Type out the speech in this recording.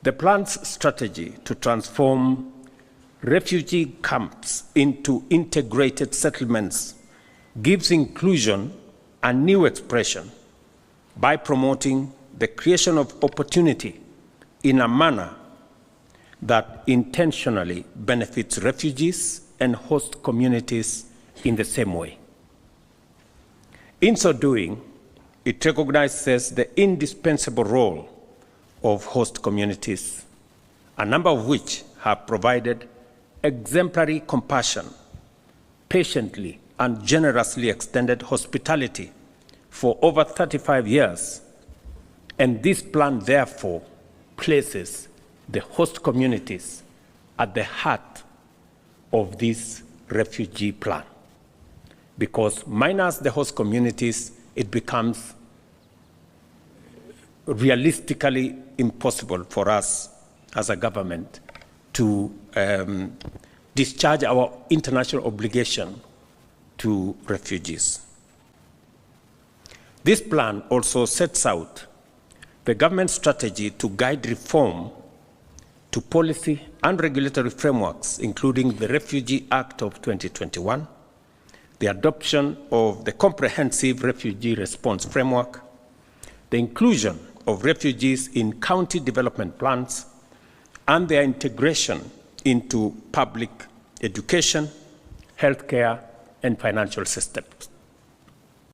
The plan's strategy to transform refugee camps into integrated settlements gives inclusion a new expression by promoting the creation of opportunity in a manner that intentionally benefits refugees and host communities in the same way. In so doing, it recognizes the indispensable role of host communities, a number of which have provided exemplary compassion, patiently and generously extended hospitality for over 35 years, and this plan therefore places the host communities at the heart of this refugee plan. Because minus the host communities, it becomes realistically impossible for us as a government to discharge our international obligation to refugees. This plan also sets out the government's strategy to guide reform to policy and regulatory frameworks, including the Refugee Act of 2021, the adoption of the Comprehensive Refugee Response Framework, the inclusion of refugees in county development plans, and their integration into public education, healthcare, and financial systems.